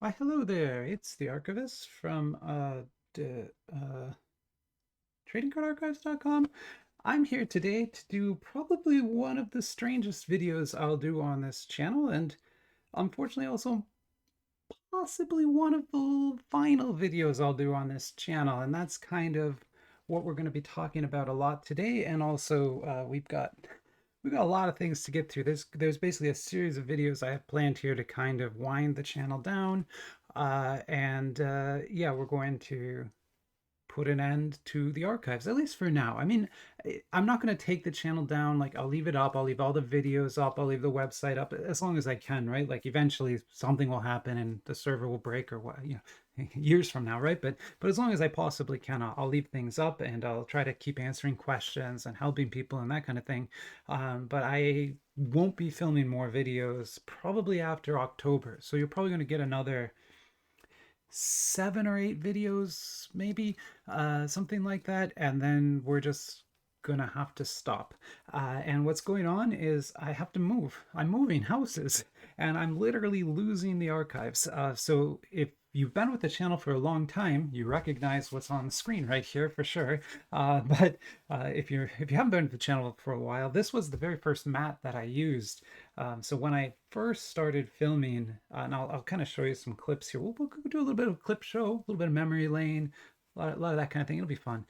Why, hello there. It's the archivist from tradingcardarchives.com. I'm here today to do probably one of the strangest videos I'll do on this channel, and unfortunately also possibly one of the final videos I'll do on this channel. And that's kind of what we're going to be talking about a lot today. And also, we've got a lot of things to get through. There's basically a series of videos I have planned here to kind of wind the channel down. Yeah, we're going to put an end to the archives, at least for now. I mean, I'm not going to take the channel down. Like, I'll leave it up. I'll leave all the videos up. I'll leave the website up as long as I can, right? Like, eventually something will happen and the server will break or what, years from now, right? But as long as I possibly can, I'll leave things up and I'll try to keep answering questions and helping people and that kind of thing. But I won't be filming more videos probably after October. So you're probably going to get another 7 or 8 videos, maybe, something like that, and then we're just gonna have to stop. And what's going on is I have to move. I'm moving houses, and I'm literally losing the archives. So if you've been with the channel for a long time, you recognize what's on the screen right here for sure. But if you haven't been with the channel for a while, this was the very first mat that I used. So when I first started filming, and I'll kind of show you some clips here. We'll do a little bit of clip show, a little bit of memory lane, a lot of that kind of thing. It'll be fun.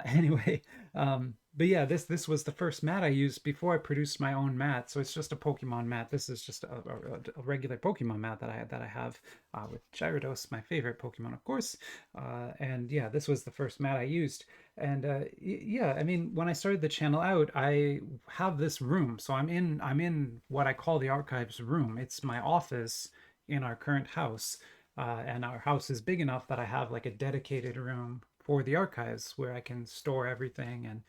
Anyway, but yeah, this was the first mat I used before I produced my own mat. So it's just a Pokemon mat. This is just a regular Pokemon mat that I have with Gyarados, my favorite Pokemon, of course. And yeah, this was the first mat I used. And yeah, I mean, when I started the channel out, I have this room. So I'm in what I call the archives room. It's my office in our current house. And our house is big enough that I have like a dedicated room for the archives where I can store everything. And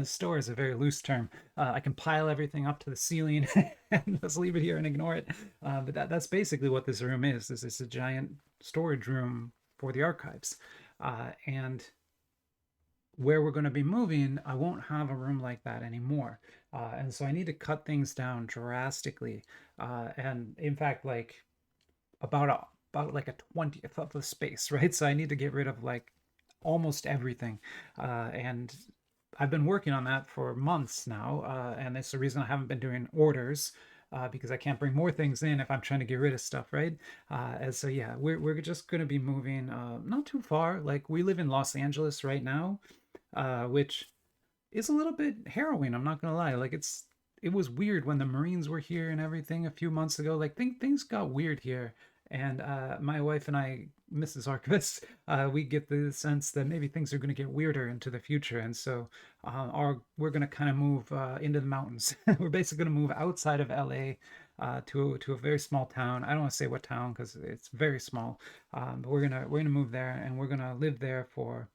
store is a very loose term. I can pile everything up to the ceiling and just leave it here and ignore it. But that's basically what this room is. This is a giant storage room for the archives. And where we're going to be moving, I won't have a room like that anymore. And so I need to cut things down drastically. And in fact, like about like a 20th of the space, right? So I need to get rid of like almost everything. And I've been working on that for months now. And it's the reason I haven't been doing orders. Because I can't bring more things in if I'm trying to get rid of stuff, right? And so yeah, we're just going to be moving not too far. Like we live in Los Angeles right now, which is a little bit harrowing. I'm not gonna lie. Like it was weird when the Marines were here and everything a few months ago. Like things got weird here, and my wife and I, Mrs. Archivist, we get the sense that maybe things are gonna get weirder into the future, and so we're gonna kind of move into the mountains. We're basically gonna move outside of LA. To a very small town. I don't want to say what town because it's very small, but we're gonna move there and we're gonna live there for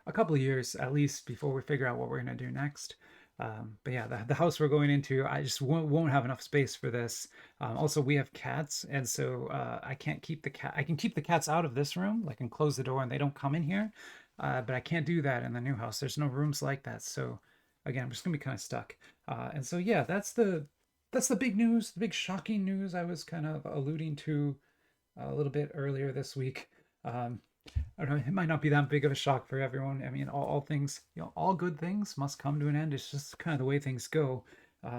a couple of years at least before we figure out what we're going to do next. But yeah, the house we're going into, I just won't have enough space for this. Also, we have cats, and so I can't keep the cat. I can keep the cats out of this room, like and close the door, and they don't come in here. But I can't do that in the new house. There's no rooms like that. So again, I'm just gonna be kind of stuck. And so yeah, that's the big news, the big shocking news I was kind of alluding to a little bit earlier this week. Um, I don't know, it might not be that big of a shock for everyone. I mean, all things, all good things must come to an end. It's just kind of the way things go.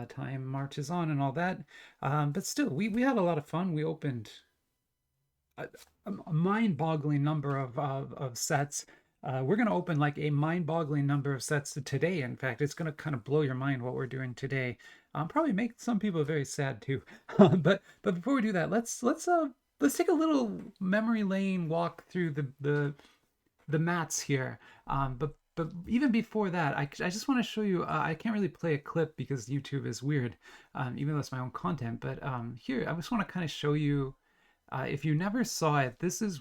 Time marches on and all that. But still, we had a lot of fun. We opened a, a mind-boggling number of sets. We're going to open like a mind-boggling number of sets today. In fact, it's going to kind of blow your mind what we're doing today. Probably make some people very sad too. But before we do that, let's take a little memory lane walk through the mats here. But even before that, I just want to show you. I can't really play a clip because YouTube is weird, even though it's my own content. But here, I just want to kind of show you. If you never saw it, this was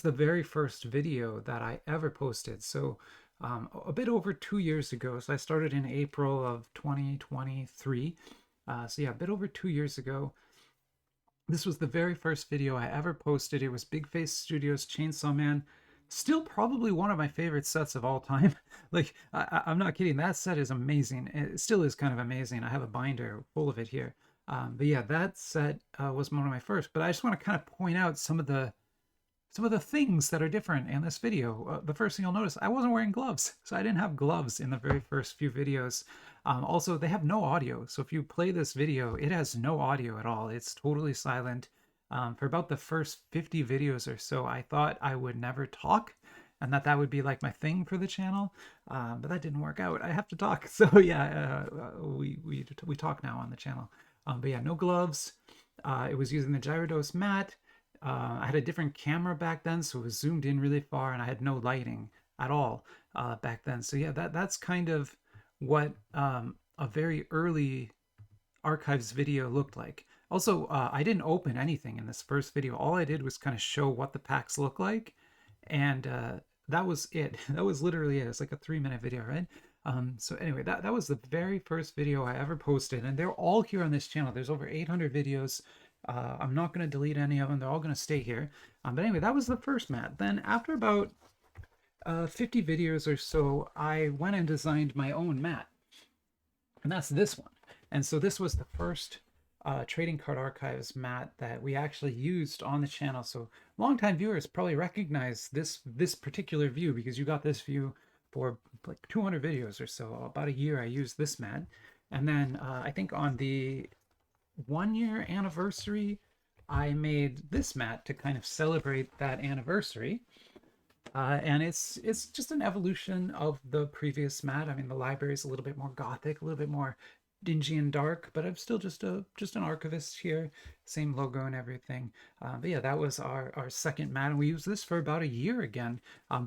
the very first video that I ever posted. So a bit over 2 years ago. So I started in April of 2023. So yeah, a bit over 2 years ago. This was the very first video I ever posted. It was Big Face Studios Chainsaw Man. Still probably one of my favorite sets of all time. Like, I'm not kidding. That set is amazing. It still is kind of amazing. I have a binder full of it here. But yeah, that set was one of my first. But I just want to kind of point out some of the things that are different in this video. The first thing you'll notice, I wasn't wearing gloves, so I didn't have gloves in the very first few videos. Also, they have no audio, so if you play this video, it has no audio at all. It's totally silent. For about the first 50 videos or so, I thought I would never talk and that would be like my thing for the channel, but that didn't work out. I have to talk, so yeah, we talk now on the channel. But yeah, no gloves. It was using the Gyrodose mat. I had a different camera back then, so it was zoomed in really far, and I had no lighting at all back then. So yeah, that's kind of what a very early archives video looked like. Also, I didn't open anything in this first video. All I did was kind of show what the packs look like, and that was it. That was literally it. It's like a 3-minute video, right? So anyway, that was the very first video I ever posted, and they're all here on this channel. There's over 800 videos. I'm not going to delete any of them. They're all going to stay here. But anyway, that was the first mat. Then after about 50 videos or so, I went and designed my own mat. And that's this one. And so this was the first Trading Card Archives mat that we actually used on the channel. So longtime viewers probably recognize this particular view because you got this view for like 200 videos or so. About a year I used this mat. And then I think on the 1-year anniversary, I made this mat to kind of celebrate that anniversary. And it's just an evolution of the previous mat. I mean, the library is a little bit more gothic, a little bit more dingy and dark, but I'm still just an archivist here, same logo and everything. But yeah, that was our second mat, and we used this for about a year again.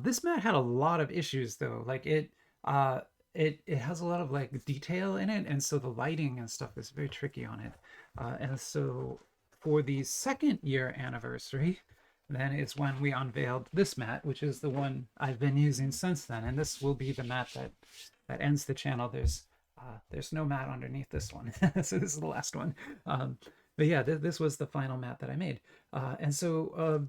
This mat had a lot of issues though, like it has a lot of like detail in it, and so the lighting and stuff is very tricky on it. And so for the 2nd-year anniversary, then is when we unveiled this mat, which is the one I've been using since then. And this will be the mat that ends the channel. There's no mat underneath this one. So this is the last one. But yeah, this was the final mat that I made. And so,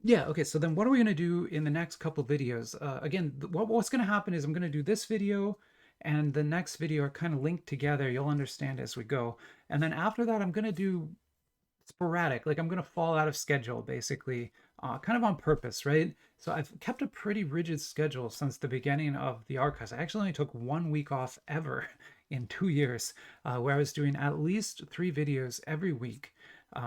yeah, okay, so then what are we going to do in the next couple videos? Again, what's going to happen is I'm going to do this video and the next video are kind of linked together. You'll understand as we go. And then after that, I'm going to do sporadic, like I'm going to fall out of schedule basically, kind of on purpose, right? So I've kept a pretty rigid schedule since the beginning of the archives. I actually only took 1 week off ever in 2 years, where I was doing at least 3 videos every week.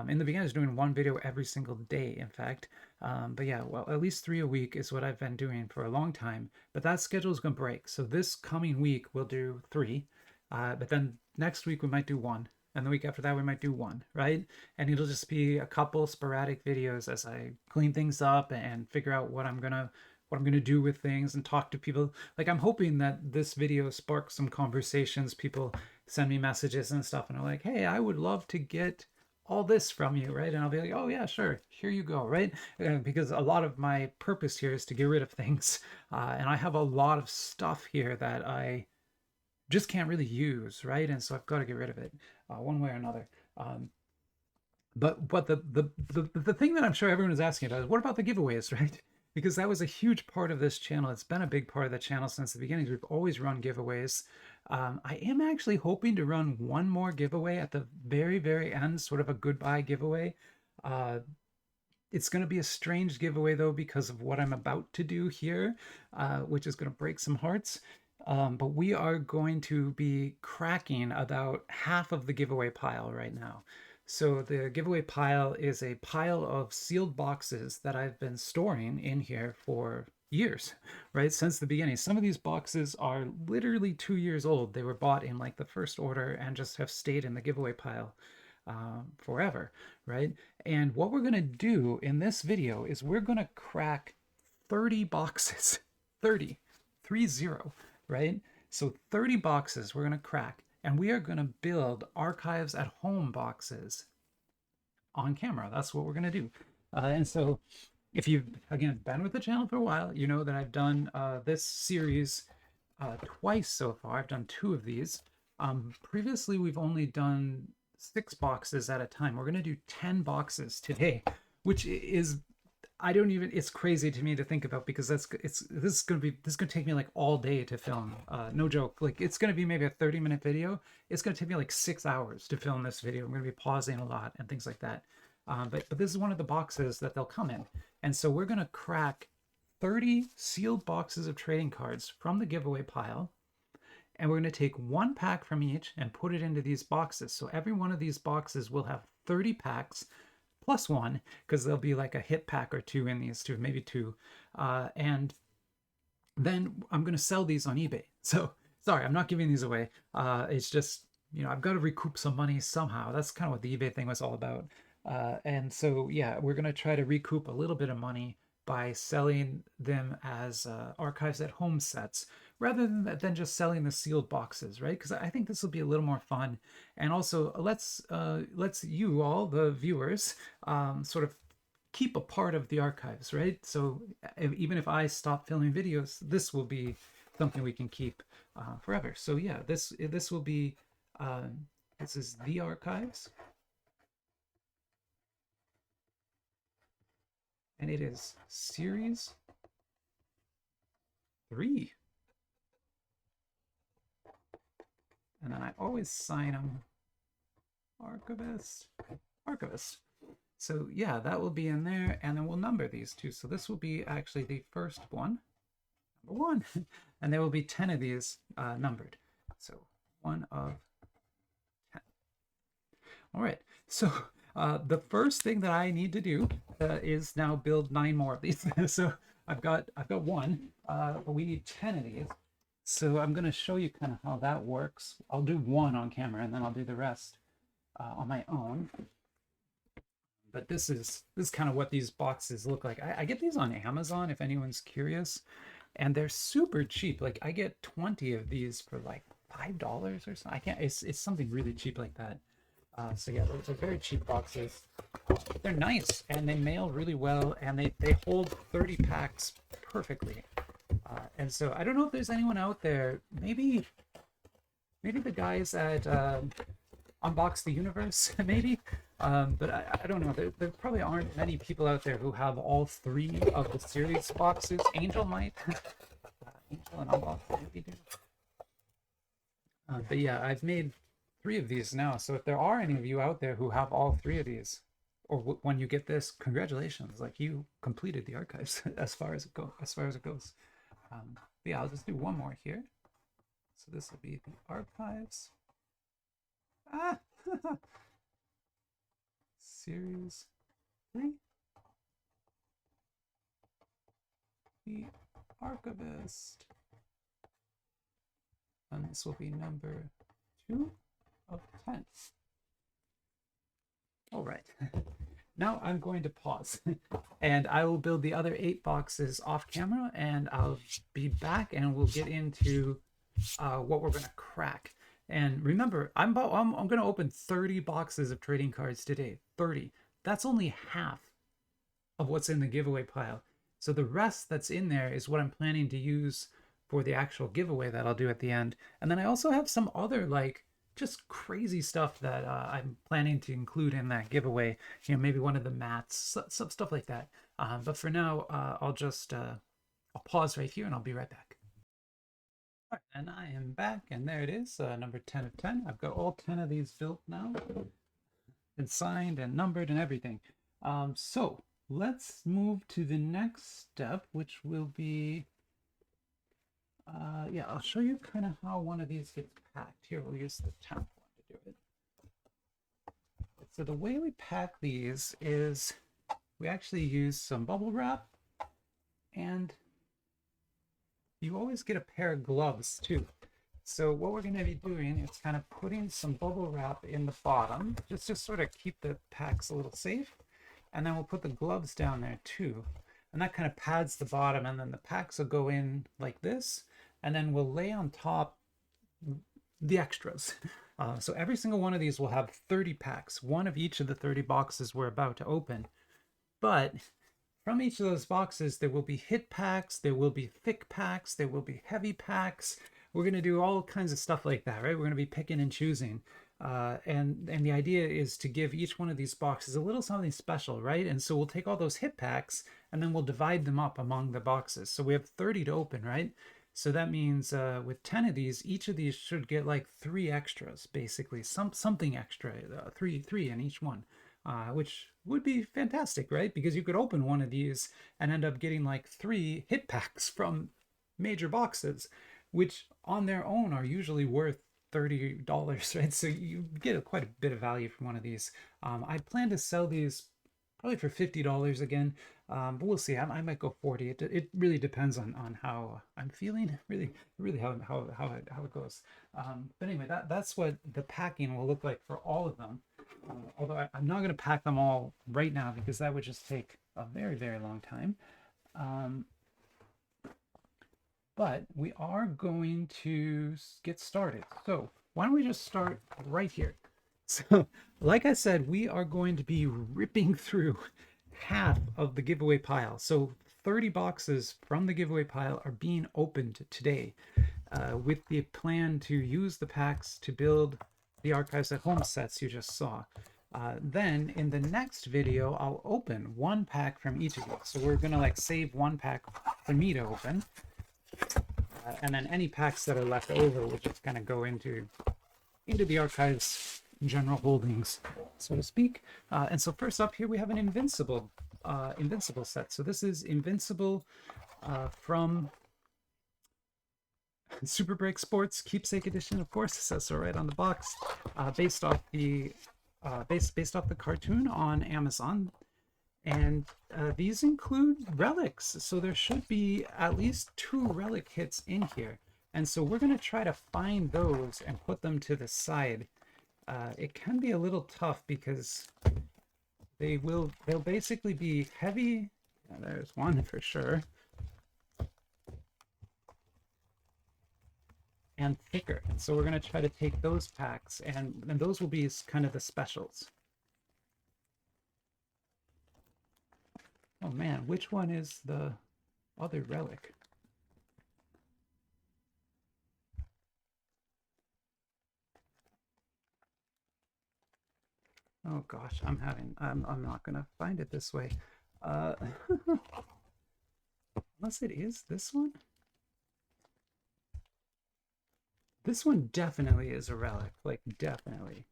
In the beginning, I was doing 1 video every single day, in fact. But yeah, well, at least 3 a week is what I've been doing for a long time. But that schedule is going to break. So this coming week, we'll do 3. But then next week, we might do 1. And the week after that, we might do 1, right? And it'll just be a couple sporadic videos as I clean things up and figure out what I'm gonna do with things and talk to people. Like, I'm hoping that this video sparks some conversations. People send me messages and stuff and are like, hey, I would love to get all this from you, right? And I'll be like, oh yeah, sure, here you go, right? Because a lot of my purpose here is to get rid of things. And I have a lot of stuff here that I just can't really use, right? And so I've got to get rid of it one way or another. But the thing that I'm sure everyone is asking about is, what about the giveaways, right? Because that was a huge part of this channel. It's been a big part of the channel since the beginning. We've always run giveaways. I am actually hoping to run one more giveaway at the very, very end, sort of a goodbye giveaway. It's going to be a strange giveaway, though, because of what I'm about to do here, which is going to break some hearts. But we are going to be cracking about half of the giveaway pile right now. So the giveaway pile is a pile of sealed boxes that I've been storing in here for years, right? Since the beginning. Some of these boxes are literally 2 years old. They were bought in like the first order and just have stayed in the giveaway pile forever, right? And what we're going to do in this video is we're going to crack 30 boxes, 30, 30, right? So 30 boxes we're going to crack, and we are going to build archives at home boxes on camera. That's what we're going to do. And so if you've, again, been with the channel for a while, you know that I've done this series twice so far. I've done 2 of these. Previously, we've only done 6 boxes at a time. We're going to do 10 boxes today, which is I don't even. It's crazy to me to think about because this is gonna take me like all day to film. No joke. Like it's gonna be maybe a 30-minute video. It's gonna take me like 6 hours to film this video. I'm gonna be pausing a lot and things like that. But this is one of the boxes that they'll come in, and so we're gonna crack 30 sealed boxes of trading cards from the giveaway pile, and we're going to take one pack from each and put it into these boxes. So every one of these boxes will have 30 packs plus one, because there'll be like a hit pack or two in these two, maybe two. And then I'm going to sell these on eBay. So sorry, I'm not giving these away. It's just, I've got to recoup some money somehow. That's kind of what the eBay thing was all about. And so, yeah, we're going to try to recoup a little bit of money by selling them as archives at home sets rather than just selling the sealed boxes, right? Because I think this will be a little more fun. And also, let's you all, the viewers, sort of keep a part of the archives, right? So even if I stop filming videos, this will be something we can keep forever. So yeah, this will be this is the archives, and it is series 3. And then I always sign them archivist, archivist. So yeah, that will be in there, and then we'll number these two. So this will be actually the first one, number 1, and there will be 10 of these numbered. So 1 of 10. All right, so the first thing that I need to do is now build 9 more of these. So I've got 1, but we need 10 of these. So I'm going to show you kind of how that works. I'll do 1 on camera, and then I'll do the rest on my own. But this is kind of what these boxes look like. I get these on Amazon if anyone's curious, and they're super cheap. Like I get 20 of these for like $5 or something. I can't. It's something really cheap like that. So yeah, those are very cheap boxes. But they're nice and they mail really well, and they hold 30 packs perfectly. And so I don't know if there's anyone out there. Maybe the guys at Unbox the Universe, maybe. But I don't know. There probably aren't many people out there who have all 3 of the series boxes. Angel might. Angel and Unbox maybe do. But yeah, I've made 3 of these now. So if there are any of you out there who have all 3 of these, or when you get this, congratulations! Like you completed the archives as far as it goes. Yeah, I'll just do 1 more here. So this will be the archives. Ah. Series 3. The archivist. And this will be number 2 of 10. All right. Now I'm going to pause and I will build the other 8 boxes off camera, and I'll be back and we'll get into what we're going to crack. And remember, I'm going to open 30 boxes of trading cards today. 30. That's only half of what's in the giveaway pile. So the rest that's in there is what I'm planning to use for the actual giveaway that I'll do at the end. And then I also have some other like just crazy stuff that I'm planning to include in that giveaway. Maybe one of the mats, some stuff like that. But for now, I'll pause right here and I'll be right back. All right, and I am back, and there it is, number 10 of 10. I've got all 10 of these built now, and signed and numbered and everything. So let's move to the next step, which will be, yeah, I'll show you kind of how one of these gets packed. Here, we'll use the 10th one to do it. So the way we pack these is we actually use some bubble wrap, and you always get a pair of gloves too. So what we're going to be doing is kind of putting some bubble wrap in the bottom, just to sort of keep the packs a little safe. And then we'll put the gloves down there too. And that kind of pads the bottom, and then the packs will go in like this. And then we'll lay on top the extras. So every single one of these will have 30 packs, 1 of each of the 30 boxes we're about to open. But from each of those boxes, there will be hit packs, there will be thick packs, there will be heavy packs. We're going to do all kinds of stuff like that, right? We're going to be picking and choosing. And the idea is to give each one of these boxes a little something special, right? And so we'll take all those hit packs and then we'll divide them up among the boxes. So we have 30 to open, right? So that means with 10 of these, each of these should get like 3 extras, basically, something extra, three in each one, which would be fantastic, right? Because you could open one of these and end up getting like 3 hit packs from major boxes, which on their own are usually worth $30, right? So you get quite a bit of value from one of these. I plan to sell these probably for $50 again, but we'll see. I might go 40. It really depends on how I'm feeling. Really how it goes. But anyway, that's what the packing will look like for all of them. Although I'm not going to pack them all right now because that would just take a very long time. But we are going to get started. So why don't we just start right here? So, like I said, we are going to be ripping through half of the giveaway pile. So 30 boxes from the giveaway pile are being opened today with the plan to use the packs to build the Archives at Home sets you just saw. Then in the next video, I'll open 1 pack from each of these. So we're gonna like save 1 pack for me to open. And then any packs that are left over will just kind of go into the archives general holdings, so to speak. And so first up here we have an Invincible set. So this is Invincible from Super Break Sports Keepsake Edition, of course. It says so right on the box. Based off the cartoon on Amazon. And these include relics, so there should be at least 2 relic hits in here. And so we're going to try to find those and put them to the side. It can be a little tough because they'll basically be heavy. There's one for sure. And thicker. And so we're going to try to take those packs, and those will be kind of the specials. Oh man, which one is the other relic? Oh gosh, I'm not gonna find it this way. Unless it is this one? This one definitely is a relic, like definitely.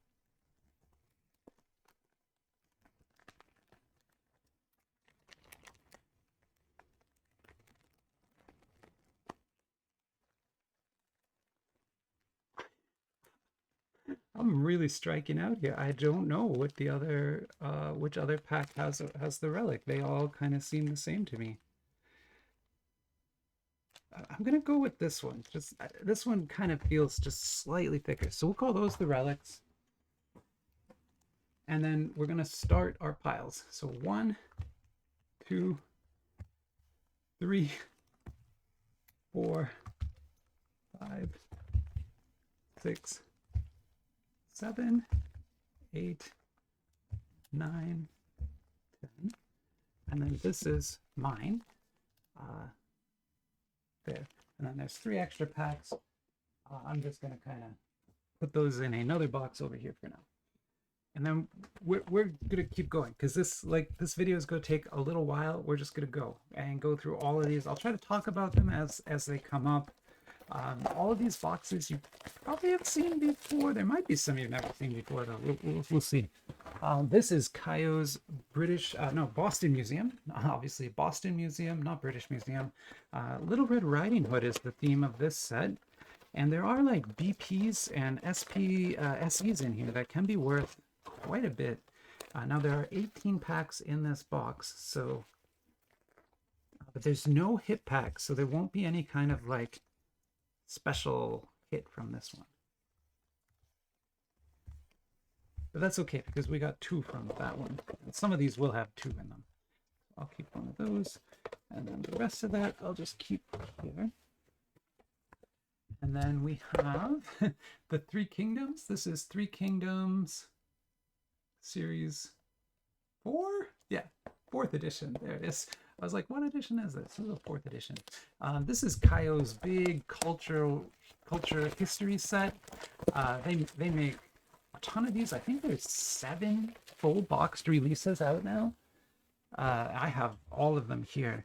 I'm really striking out here. I don't know what the other which other pack has the relic. They all kind of seem the same to me. I'm gonna go with this one. Just this one kind of feels just slightly thicker. So we'll call those the relics. And then we're gonna start our piles. So 1, 2, 3, 4, 5, 6, 7, 8, 9, 10. And then this is mine. There. And then there's 3 extra packs. I'm just going to kind of put those in another box over here for now. And then we're going to keep going because this video is going to take a little while. We're just going to go and go through all of these. I'll try to talk about them as they come up. All of these boxes you probably have seen before. There might be some you've never seen before, though. We'll see. This is Kaio's Boston Museum. Obviously, Boston Museum, not British Museum. Little Red Riding Hood is the theme of this set. And there are like BPs and SEs in here that can be worth quite a bit. Now, there are 18 packs in this box, so... but there's no hit packs, so there won't be any kind of like special hit from this one. But that's okay because we got 2 from that one. And some of these will have 2 in them. I'll keep one of those. And then the rest of that I'll just keep here. And then we have the 3 Kingdoms. This is 3 Kingdoms Series 4? Yeah, 4th edition. There it is. I was like, what edition is this? This is the 4th edition. This is Kaio's big culture history set. They make ton of these. I think there's 7 full boxed releases out now. I have all of them here.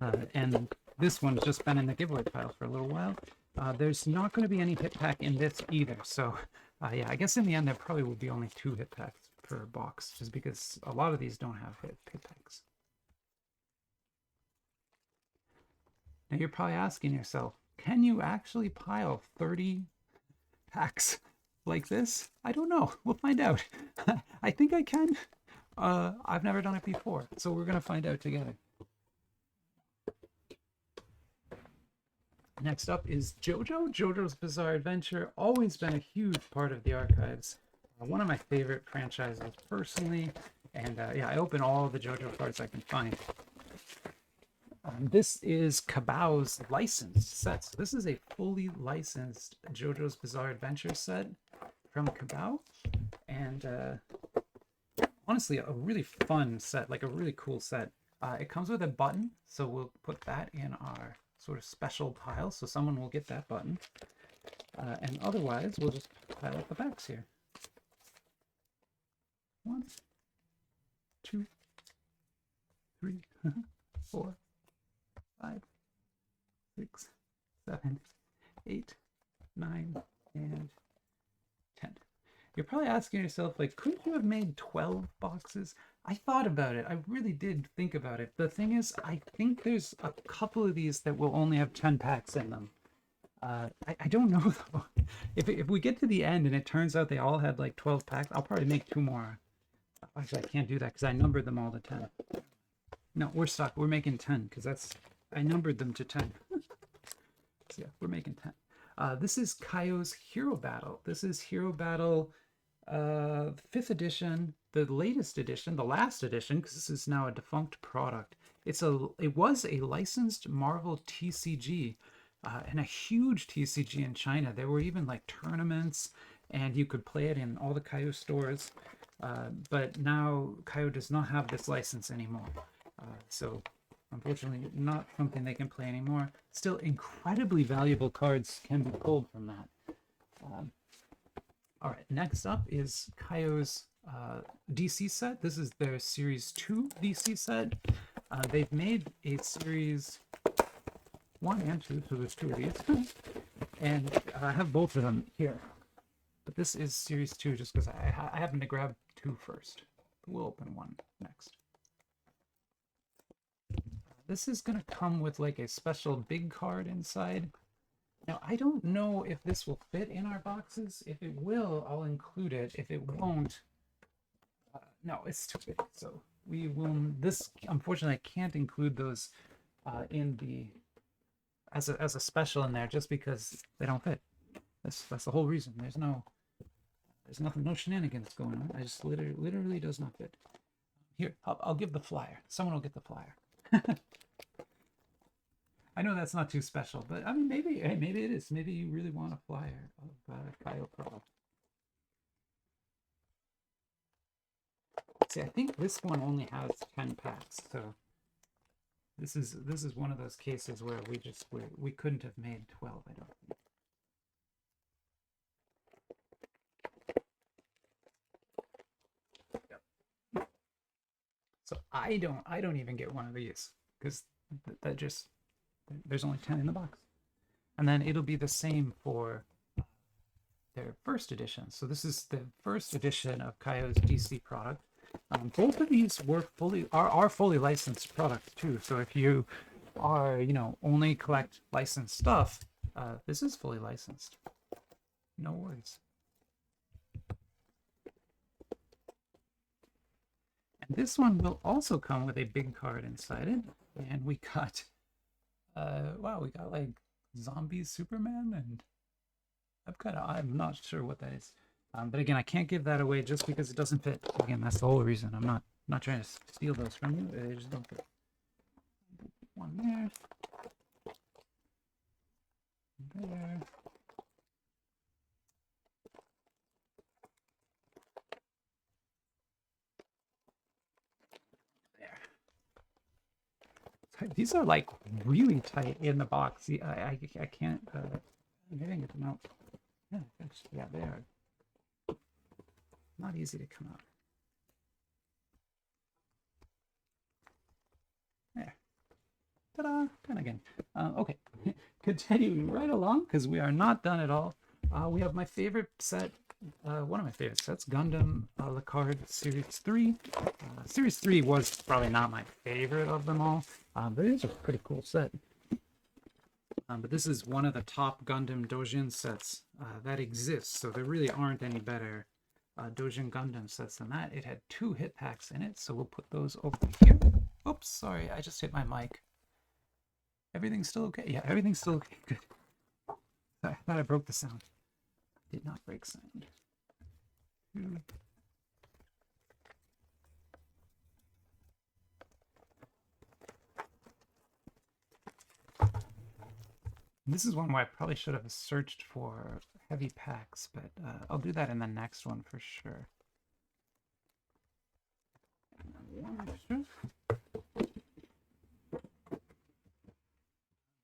And this one's just been in the giveaway pile for a little while. There's not going to be any hit pack in this either. So yeah, I guess in the end there probably will be only 2 hit packs per box, just because a lot of these don't have hit packs. Now you're probably asking yourself, can you actually pile 30 packs like this? I don't know. We'll find out. I think I can. I've never done it before, so we're gonna find out together. Next up is JoJo's Bizarre Adventure. Always been a huge part of the archives. One of my favorite franchises personally. And yeah, I open all the JoJo cards I can find. This is Kabao's licensed set. So this is a fully licensed JoJo's Bizarre Adventure set from Kabao. And honestly, a really fun set, like a really cool set. It comes with a button, so we'll put that in our sort of special pile, so someone will get that button. And otherwise, we'll just pile up the backs here. 1, 2, 3, 4, 5, 6, 7, 8, 9, and 10. You're probably asking yourself, like, couldn't you have made 12 boxes? I thought about it. I really did think about it. The thing is, I think there's a couple of these that will only have 10 packs in them. I don't know, though. If we get to the end and it turns out they all had, like, 12 packs, I'll probably make 2 more. Actually, I can't do that because I numbered them all to 10. No, we're stuck. We're making 10 because I numbered them to 10. So yeah, we're making 10. This is Kaio's Hero Battle. This is Hero Battle 5th edition, the latest edition, the last edition, because this is now a defunct product. It was a licensed Marvel TCG, and a huge TCG in China. There were even like tournaments, and you could play it in all the Kaio stores. But now Kaio does not have this license anymore. So unfortunately, not something they can play anymore. Still, incredibly valuable cards can be pulled from that. All right, next up is Kaio's DC set. This is their Series 2 DC set. They've made a Series 1 and 2, so there's 2 of these. And I have both of them here. But this is Series 2 just because I happened to grab 2 first. We'll open 1 next. This is going to come with like a special big card inside. Now, I don't know if this will fit in our boxes. If it will, I'll include it. If it won't, no, it's too big. So we will, unfortunately, I can't include those in the, as a special in there just because they don't fit. That's the whole reason. There's nothing, no shenanigans going on. I just literally does not fit. Here, I'll give the flyer. Someone will get the flyer. I know that's not too special, but I mean, maybe it is. Maybe you really want a flyer of Kaio Pro. See, I think this one only has 10 packs, so this is one of those cases where we couldn't have made 12. I don't think. Yep. So I don't even get one of these because that just. There's only 10 in the box. And then it'll be the same for their first edition. So this is the first edition of Kaio's DC product. Both of these are fully licensed products too. So if you are, only collect licensed stuff, this is fully licensed. No worries. And this one will also come with a big card inside it. And we got wow, we got like zombie Superman, and I'm not sure what that is. But again, I can't give that away just because it doesn't fit. Again, that's the whole reason. I'm not trying to steal those from you. They just don't fit. One there. There. These are like really tight in the box. I can't. Maybe I can get them out. Yeah, they are not easy to come out. There. Ta-da! Done again. Okay, continuing right along because we are not done at all. We have my favorite set, one of my favorite sets, Gundam Lacard Series 3. Series 3 was probably not my favorite of them all, but it is a pretty cool set. But this is one of the top Gundam Dojin sets that exists, so there really aren't any better Dojin Gundam sets than that. It had 2 hit packs in it, so we'll put those over here. Oops, sorry, I just hit my mic. Everything's still okay? Yeah, everything's still okay. Good. I thought I broke the sound. Did not break sound. This is one where I probably should have searched for heavy packs, but I'll do that in the next one for sure.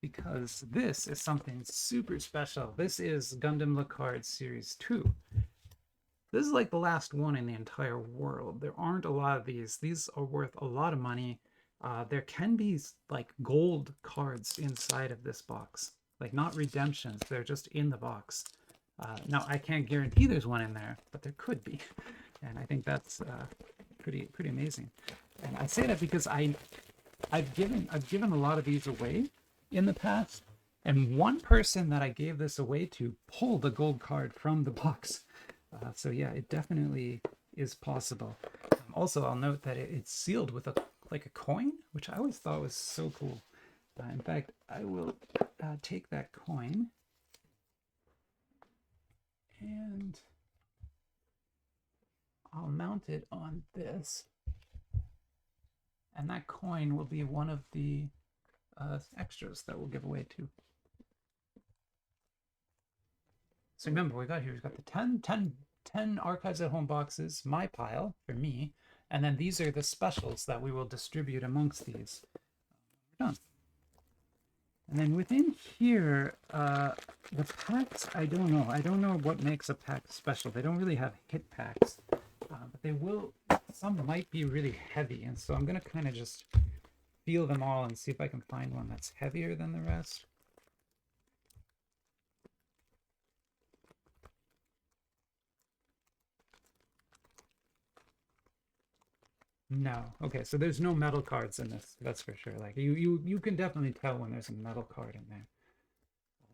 Because this is something super special. This is Gundam Lacard Series 2. This is like the last one in the entire world. There aren't a lot of these. These are worth a lot of money. There can be like gold cards inside of this box. Like not redemptions, they're just in the box. Now I can't guarantee there's one in there, but there could be. And I think that's pretty amazing. And I say that because I've given a lot of these away in the past, and one person that I gave this away to pulled a gold card from the box. So yeah, it definitely is possible. Also, I'll note that it's sealed with a coin, which I always thought was so cool. In fact, I will take that coin and I'll mount it on this, and that coin will be one of the extras that we'll give away too. So remember, we've got the 10 Archives at Home boxes, my pile for me, and then these are the specials that we will distribute amongst these. We're done. And then within here, the packs, I don't know. I don't know what makes a pack special. They don't really have hit packs, but they will. Some might be really heavy, and so I'm gonna kind of just feel them all and see if I can find one that's heavier than the rest. No. Okay, so there's no metal cards in this. That's for sure. Like you can definitely tell when there's a metal card in there.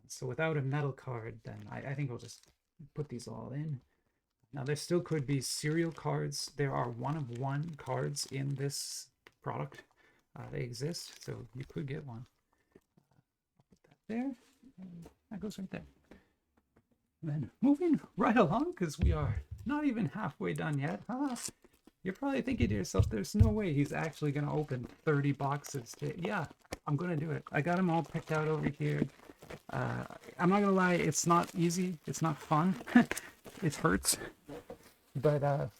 So without a metal card, then I think we'll just put these all in. Now there still could be serial cards. There are 1-of-1 cards in this product. They exist, so you could get one. I'll put that there. And that goes right there. And then moving right along, because we are not even halfway done yet. You're probably thinking to yourself, there's no way he's actually going to open 30 boxes. Yeah, I'm going to do it. I got them all picked out over here. I'm not going to lie, it's not easy. It's not fun. It hurts. But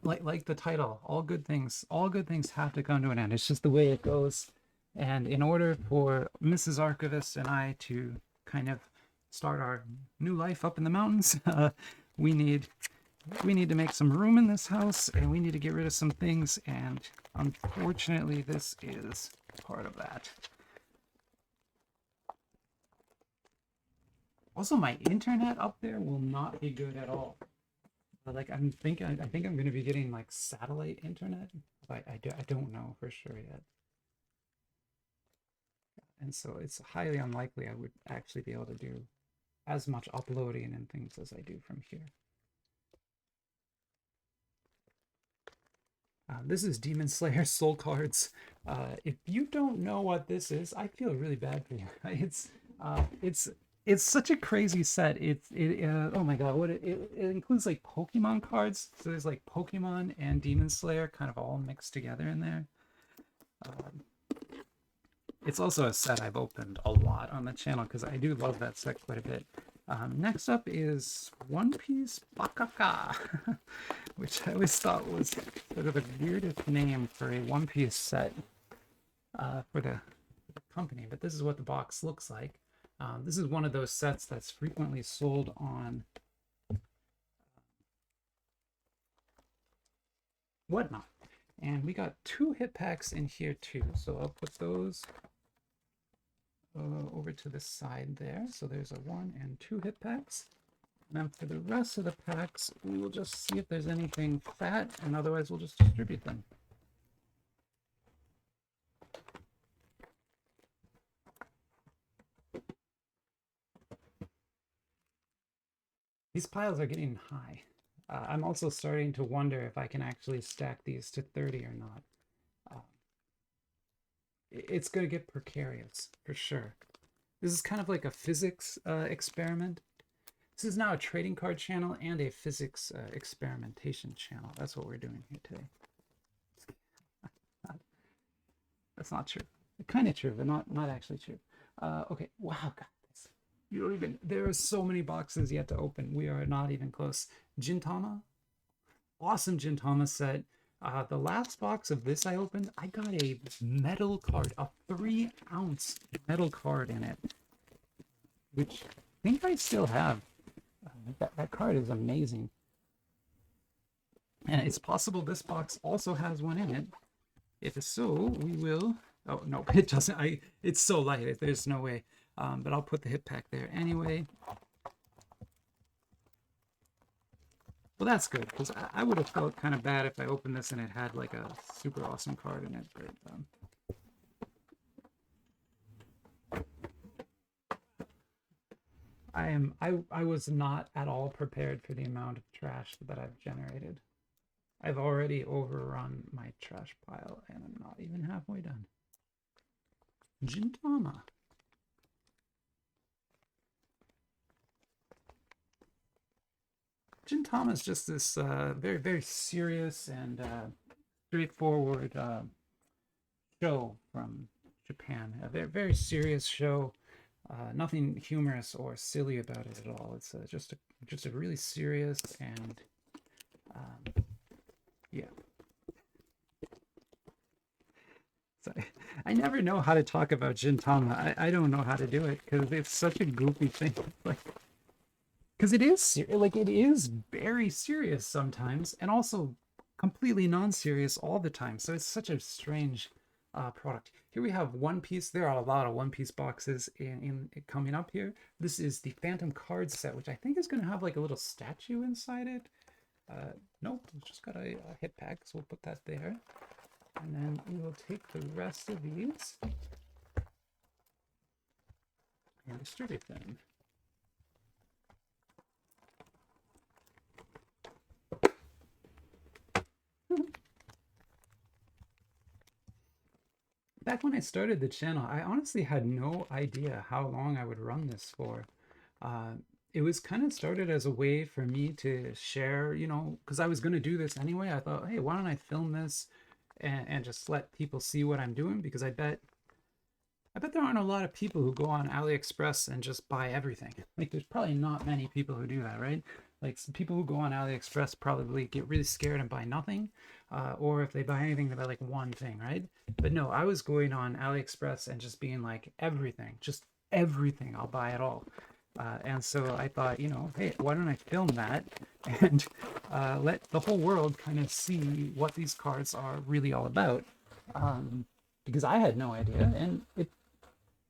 like the title, all good things have to come to an end. It's just the way it goes. And in order for Mrs. Archivist and I to kind of start our new life up in the mountains, we need to make some room in this house, and we need to get rid of some things, and unfortunately this is part of that. Also, my internet up there will not be good at all. Like I think I'm going to be getting like satellite internet, but I don't know for sure yet. And so it's highly unlikely I would actually be able to do as much uploading and things as I do from here. This is Demon Slayer Soul Cards. If you don't know what this is, I feel really bad for you. It's such a crazy set. Oh my god, it includes like Pokemon cards. So there's like Pokemon and Demon Slayer kind of all mixed together in there. It's also a set I've opened a lot on the channel because I do love that set quite a bit. Next up is One Piece Bakaka, which I always thought was sort of the weirdest name for a One Piece set for the company, but this is what the box looks like. This is one of those sets that's frequently sold on whatnot. And we got 2 hit packs in here too. So I'll put those over to the side there. So there's a 1 and 2 hit packs. And then for the rest of the packs, we will just see if there's anything fat, and otherwise we'll just distribute them. These piles are getting high. I'm also starting to wonder if I can actually stack these to 30 or not. It's going to get precarious, for sure. This is kind of like a physics experiment. This is now a trading card channel and a physics experimentation channel. That's what we're doing here today. That's not true. Kind of true, but not actually true. Okay, wow, guys. You don't even, there are so many boxes yet to open. We are not even close. Gintama, awesome Gintama set. The last box of this I opened, I got a metal card, a 3-ounce metal card in it, which I think I still have. That card is amazing. And it's possible this box also has one in it. If so, we will... Oh, no, it doesn't. It's so light. There's no way. But I'll put the hit pack there anyway. Well, that's good, because I would have felt kind of bad if I opened this and it had like a super awesome card in it. But I was not at all prepared for the amount of trash that I've generated. I've already overrun my trash pile, and I'm not even halfway done. Gintama. Gintama is just this very, very serious and straightforward show from Japan. A very, very serious show. Nothing humorous or silly about it at all. It's just a really serious and yeah. So I never know how to talk about Gintama. I don't know how to do it because it's such a goofy thing. Like, because it is like it is very serious sometimes, and also completely non-serious all the time. So it's such a strange product. Here we have One Piece. There are a lot of One Piece boxes in coming up here. This is the Phantom card set, which I think is going to have like a little statue inside it. Nope, it's just got a hit pack, so we'll put that there. And then we will take the rest of these and distribute them. Back when I started the channel, I honestly had no idea how long I would run this for. It was kind of started as a way for me to share, you know, because I was going to do this anyway. I thought, hey, why don't I film this and just let people see what I'm doing? Because I bet there aren't a lot of people who go on AliExpress and just buy everything. Like, there's probably not many people who do that, right? Like, some people who go on AliExpress probably get really scared and buy nothing. Or if they buy anything, they buy like one thing, right? But no, I was going on AliExpress and just being like, everything, just everything, I'll buy it all. And so I thought, you know, hey, why don't I film that and let the whole world kind of see what these cards are really all about. Because I had no idea, and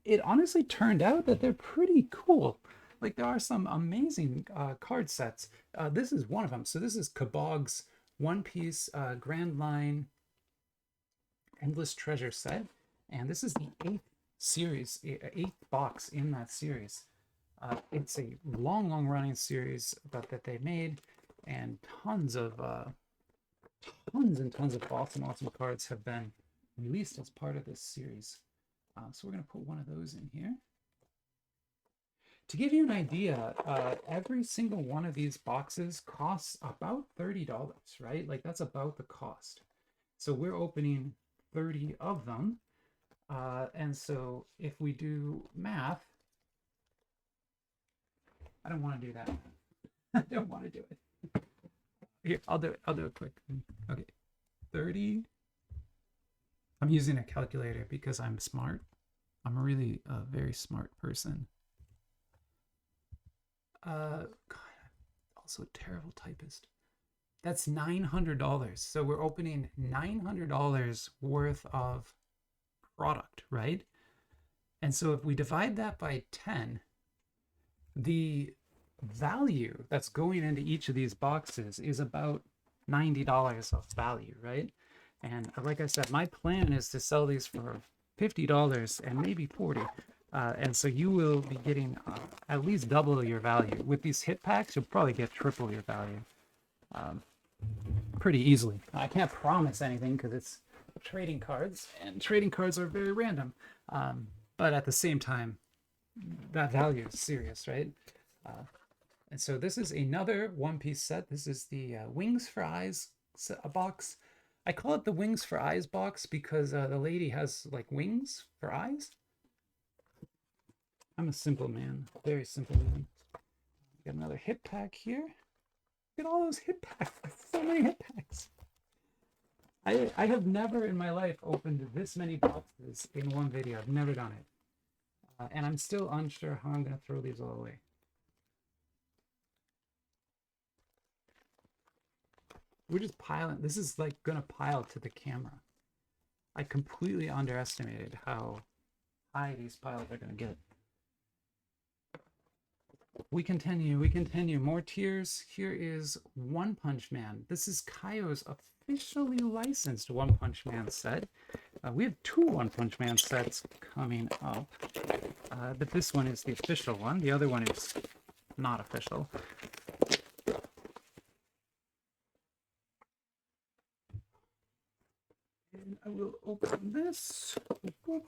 it honestly turned out that they're pretty cool. Like, there are some amazing card sets. This is one of them. So this is Kabog's One Piece Grand Line Endless Treasure set, and this is the 8th box in that series. It's a long running series that they made, and tons and tons of awesome cards have been released as part of this series. So we're going to put one of those in here. To give you an idea, every single one of these boxes costs about $30, right? Like, that's about the cost. So we're opening 30 of them. And so if we do math, I don't want to do that. I don't want to do it. Here, I'll do it quick. Okay, 30. I'm using a calculator because I'm smart. I'm really a very smart person. God, I'm also a terrible typist. That's $900. So we're opening $900 worth of product, right? And so if we divide that by 10, the value that's going into each of these boxes is about $90 of value, right? And like I said, my plan is to sell these for $50 and maybe 40. And so you will be getting at least double your value. With these hit packs, you'll probably get triple your value pretty easily. I can't promise anything because it's trading cards, and trading cards are very random. But at the same time, that value is serious, right? And so this is another One Piece set. This is the Wings for Eyes box. I call it the Wings for Eyes box because the lady has like wings for eyes. I'm a simple man, very simple man. Got another hit pack here. Look at all those hit packs. So many hit packs. I have never in my life opened this many boxes in one video. I've never done it. And I'm still unsure how I'm going to throw these all away. We're just piling. This is like going to pile to the camera. I completely underestimated how high these piles are going to get. We continue. We continue. More tiers. Here is One Punch Man. This is Kaio's officially licensed One Punch Man set. We have two One Punch Man sets coming up, but this one is the official one. The other one is not official. And I will open this. Boop.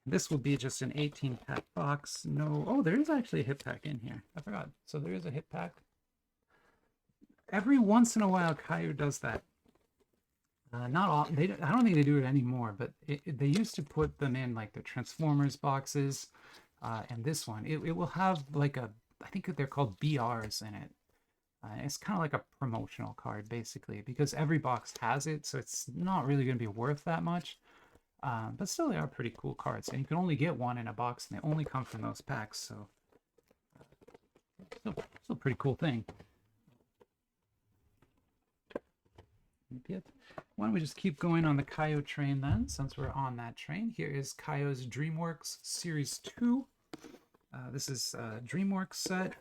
This will be just an 18-pack box. No, oh, there is actually a hit pack in here. I forgot. So there is a hit pack. Every once in a while, Kaio does that. Not all. I don't think they do it anymore, but they used to put them in like the Transformers boxes, and this one it will have like a. I think they're called BRs in it. It's kind of like a promotional card basically because every box has it, so it's not really going to be worth that much. But still, they are pretty cool cards, and you can only get one in a box, and they only come from those packs, so still a pretty cool thing. Why don't we just keep going on the Kaio train then, since we're on that train. Here is Kaio's DreamWorks Series 2. This is a DreamWorks set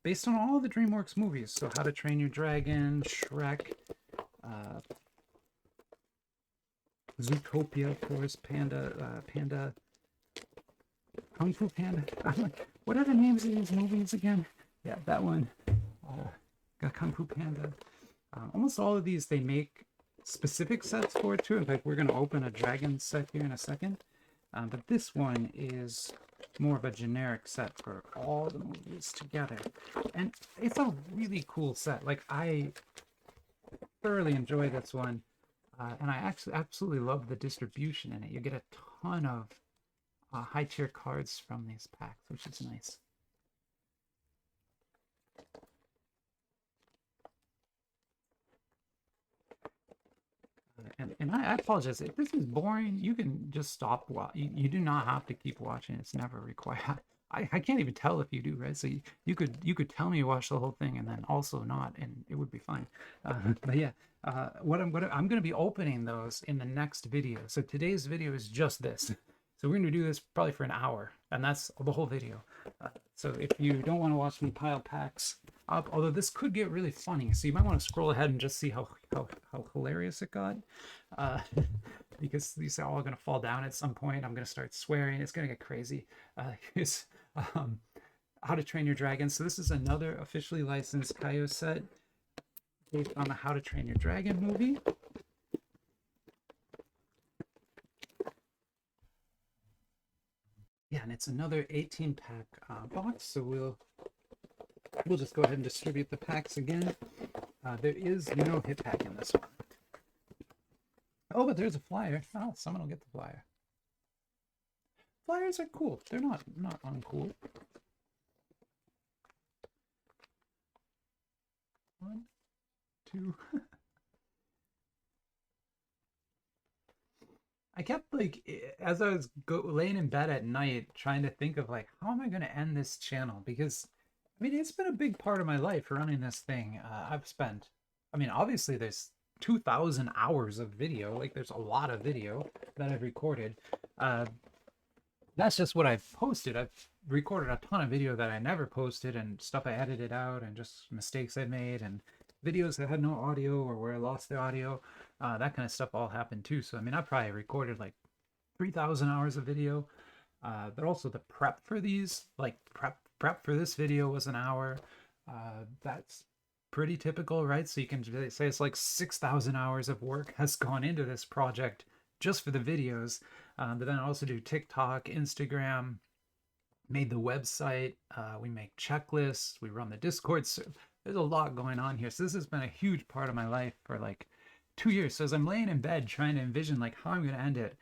based on all the DreamWorks movies, so How to Train Your Dragon, Shrek, Zootopia, of course, Panda, Kung Fu Panda. What are the names of these movies again? Yeah, that one. Got Kung Fu Panda. Almost all of these, they make specific sets for it too. In fact, we're going to open a dragon set here in a second. But this one is more of a generic set for all the movies together. And it's a really cool set. Like, I thoroughly enjoy this one. And I actually absolutely love the distribution in it. You get a ton of high tier cards from these packs, which is nice. And I apologize if this is boring. You can just stop. You do not have to keep watching. It's never required. I can't even tell if you do, right? So you could tell me watch the whole thing and then also not, and it would be fine. But yeah, I'm going to be opening those in the next video. So today's video is just this. So we're going to do this probably for an hour, and that's the whole video. So if you don't want to watch me pile packs up, although this could get really funny, so you might want to scroll ahead and just see how hilarious it got. Because these are all going to fall down at some point. I'm going to start swearing. It's going to get crazy. Here's How to Train Your Dragon. So this is another officially licensed Kaio set based on the How to Train Your Dragon movie. Yeah, and it's another 18-pack box. So we'll just go ahead and distribute the packs again. There is no hit pack in this one. Oh, but there's a flyer. Oh, someone will get the flyer. Flyers are cool. They're not uncool. 1, 2. I kept like, as I was laying in bed at night, trying to think of like, how am I going to end this channel? Because I mean, it's been a big part of my life running this thing. I've spent, I mean, obviously there's 2,000 hours of video. Like, there's a lot of video that I've recorded. Uh, that's just what I've posted. I've recorded a ton of video that I never posted and stuff I edited out and just mistakes I made and videos that had no audio or where I lost the audio. That kind of stuff all happened too. So, I mean, I probably recorded like 3,000 hours of video. But also the prep for these, like prep for this video was an hour. That's pretty typical, right? So you can say it's like 6,000 hours of work has gone into this project just for the videos. But then I also do TikTok, Instagram, made the website, we make checklists, we run the Discord. So there's a lot going on here. So this has been a huge part of my life for like 2 years. So as I'm laying in bed trying to envision like how I'm going to end it,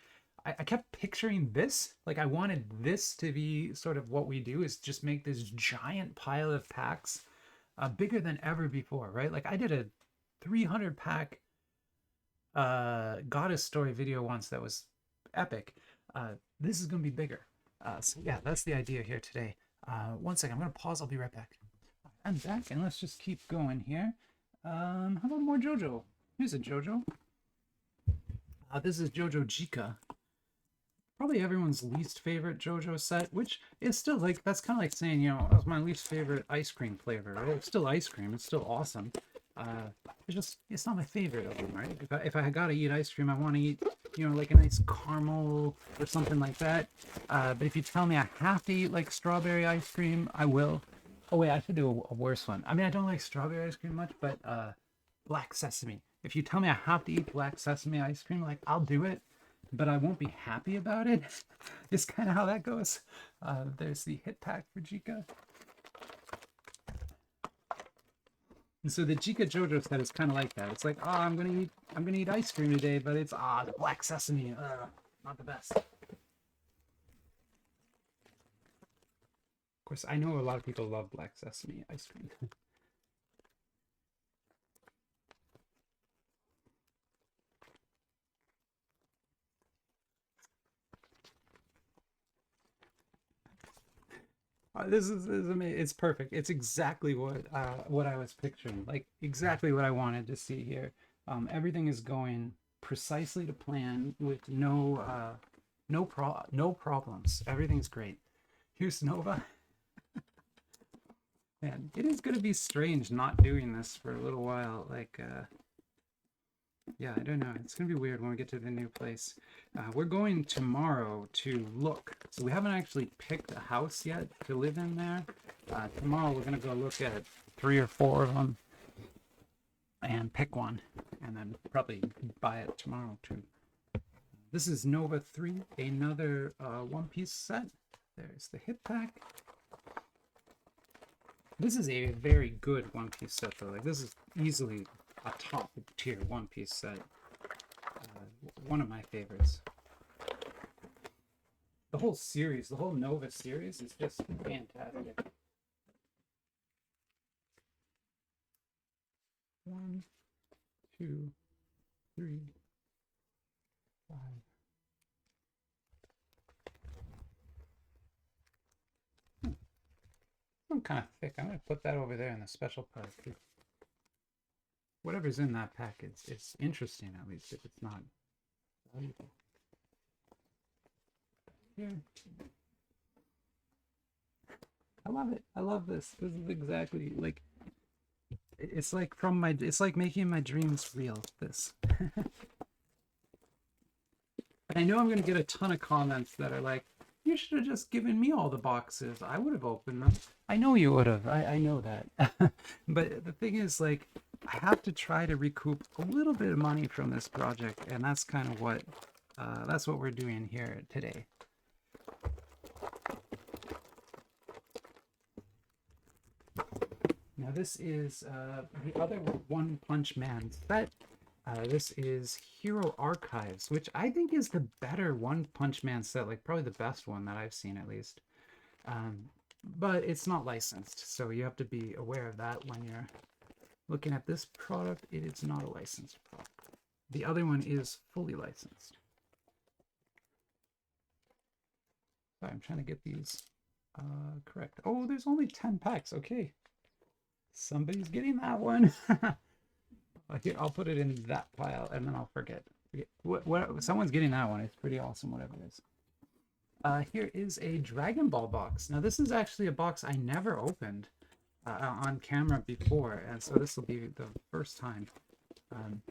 I kept picturing this. Like I wanted this to be sort of what we do is just make this giant pile of packs, bigger than ever before, right? Like I did a 300 pack Goddess story video once that was epic. This is going to be bigger. So yeah, that's the idea here today. 1 second, I'm going to pause. I'll be right back. I'm back, and let's just keep going here. How about more JoJo? Here's a JoJo. This is JoJo Jika. Probably everyone's least favorite JoJo set, which is still like, that's kind of like saying, you know, that's my least favorite ice cream flavor, right? It's still ice cream. It's still awesome. It's not my favorite of them, right? If I gotta eat ice cream, I want to eat, you know, like a nice caramel or something like that. But if you tell me I have to eat like strawberry ice cream, I will. Oh wait, I should do a worse one. I mean, I don't like strawberry ice cream much, but black sesame. If you tell me I have to eat black sesame ice cream, like I'll do it, but I won't be happy about it. It's kind of how that goes. There's the hit pack for Jika. And so the Jika JoJo set is kind of like that. It's like, oh, I'm gonna eat ice cream today, but it's the black sesame, not the best. Of course, I know a lot of people love black sesame ice cream. This is amazing. It's perfect. It's exactly what I was picturing. Like exactly what I wanted to see here. Everything is going precisely to plan with no problems. Everything's great. Here's Nova. Man, it is gonna be strange not doing this for a little while. Like yeah, I don't know. It's gonna be weird when we get to the new place. We're going tomorrow to look. So we haven't actually picked a house yet to live in there. Tomorrow we're gonna go look at 3 or 4 of them and pick one, and then probably buy it tomorrow too. This is Nova 3, another One Piece set. There's the hit pack. This is a very good One Piece set though. Like this is easily a top tier One Piece set. One of my favorites. The whole series, the whole Nova series is just fantastic. 1, 2, 3, 5. I'm kind of thick. I'm going to put that over there in the special part. Whatever's in that pack is interesting, at least, if it's not valuable. Here. I love it. I love this. This is exactly like it's like it's like making my dreams real, this. I know I'm gonna get a ton of comments that are like, you should have just given me all the boxes. I would have opened them. I know you would have. I know that. But the thing is, like, I have to try to recoup a little bit of money from this project, and that's kind of that's what we're doing here today. Now this is the other One Punch Man set. This is Hero Archives, which I think is the better One Punch Man set, like probably the best one that I've seen at least. But it's not licensed, so you have to be aware of that when you're looking at this product. It is not a licensed product. The other one is fully licensed. Sorry, I'm trying to get these Correct. Oh, there's only 10 packs. Okay. Somebody's getting that one. Here, I'll put it in that pile and then I'll forget. What, someone's getting that one. It's pretty awesome, whatever it is. Here is a Dragon Ball box. Now, this is actually a box I never opened on camera before, and so this will be the first time. Um,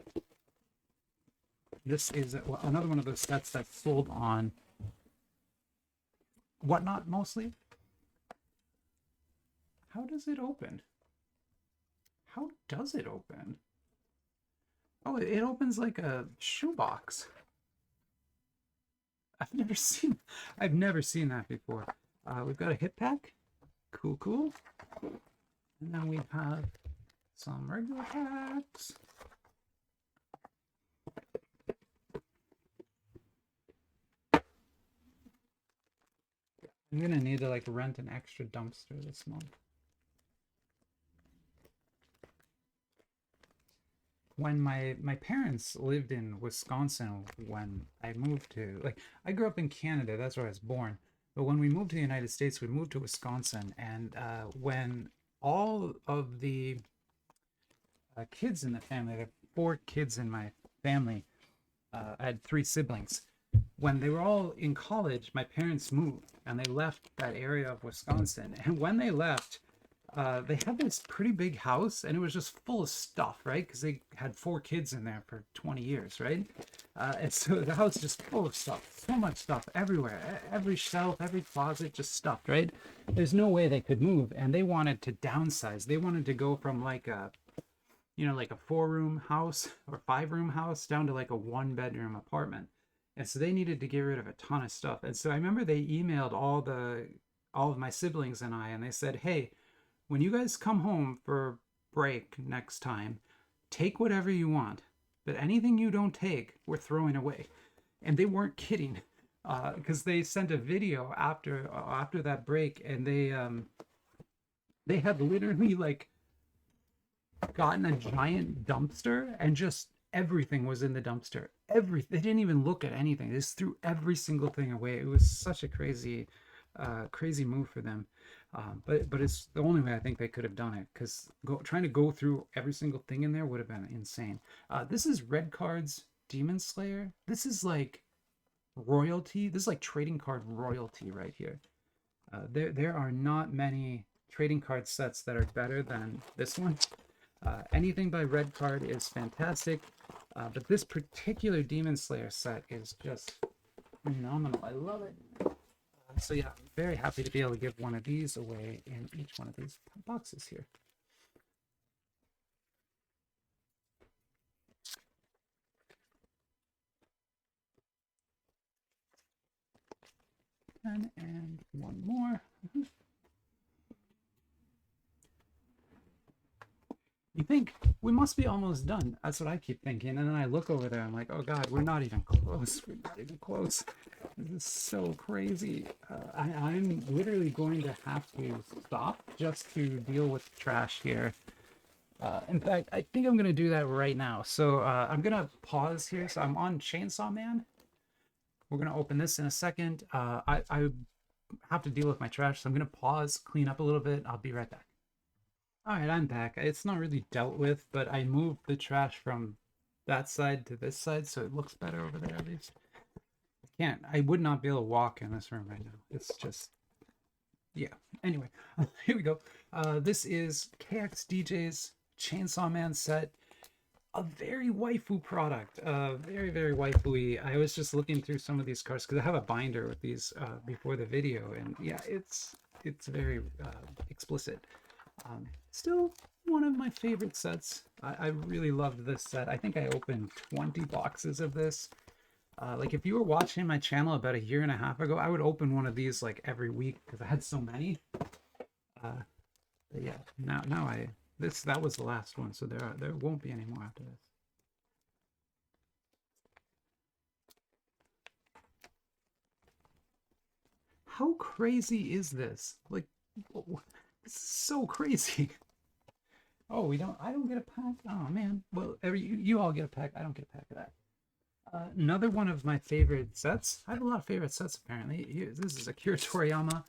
this is another one of those sets that's sold on Whatnot mostly. How does it open? How does it open? Oh, it opens like a shoebox. I've never seen that before. We've got a hit pack. Cool, cool. And then we have some regular packs. I'm gonna need to like rent an extra dumpster this month. When my parents lived in Wisconsin when I moved to, like, I grew up in Canada, that's where I was born. But when we moved to the United States, we moved to Wisconsin, and when all of the kids in the family, there are 4 kids in my family, I had 3 siblings. When they were all in college, my parents moved and they left that area of Wisconsin. And when they left, they had this pretty big house and it was just full of stuff, right? Because they had 4 kids in there for 20 years, right? And so the house just full of stuff, so much stuff everywhere, every shelf, every closet, just stuffed, right? There's no way they could move, and they wanted to downsize. They wanted to go from like a, like a 4-room house or 5-room house down to like a 1-bedroom apartment. And so they needed to get rid of a ton of stuff. And so I remember they emailed all of my siblings and I, and they said, "Hey, when you guys come home for break next time, take whatever you want, but anything you don't take, we're throwing away." And they weren't kidding, because they sent a video after that break, and they had literally like gotten a giant dumpster and just everything was in the dumpster. They didn't even look at anything. They just threw every single thing away. It was such a crazy move for them. But it's the only way I think they could have done it, because trying to go through every single thing in there would have been insane. This is Red Card's Demon Slayer. This is like royalty. This is like trading card royalty right here. There are not many trading card sets that are better than this one. Anything by Red Card is fantastic, but this particular Demon Slayer set is just phenomenal. I love it. So yeah, I'm very happy to be able to give one of these away in each one of these boxes here. And one more. You think we must be almost done. That's what I keep thinking. And then I look over there, I'm like, oh God, we're not even close. We're not even close. This is so crazy. I'm literally going to have to stop just to deal with trash here. In fact, I think I'm going to do that right now. So I'm going to pause here. So I'm on Chainsaw Man. We're going to open this in a second. I have to deal with my trash, so I'm going to pause, clean up a little bit. I'll be right back. All right, I'm back. It's not really dealt with, but I moved the trash from that side to this side, so it looks better over there at least. I would not be able to walk in this room right now. It's just, yeah. Anyway, here we go. This is KXDJ's Chainsaw Man set. A very waifu product. Very, very waifu-y. I was just looking through some of these cards because I have a binder with these before the video, and yeah, it's very explicit. Still one of my favorite sets. I really loved this set. I think I opened 20 boxes of this. Like if you were watching my channel about a year and a half ago, I would open one of these like every week because I had so many. But yeah, now that was the last one, so there won't be any more after this. How crazy is this? Like, this is so crazy. Oh, I don't get a pack. Oh man. Well, you all get a pack. I don't get a pack of that. Another one of my favorite sets. I have a lot of favorite sets apparently. This is Akira Toriyama.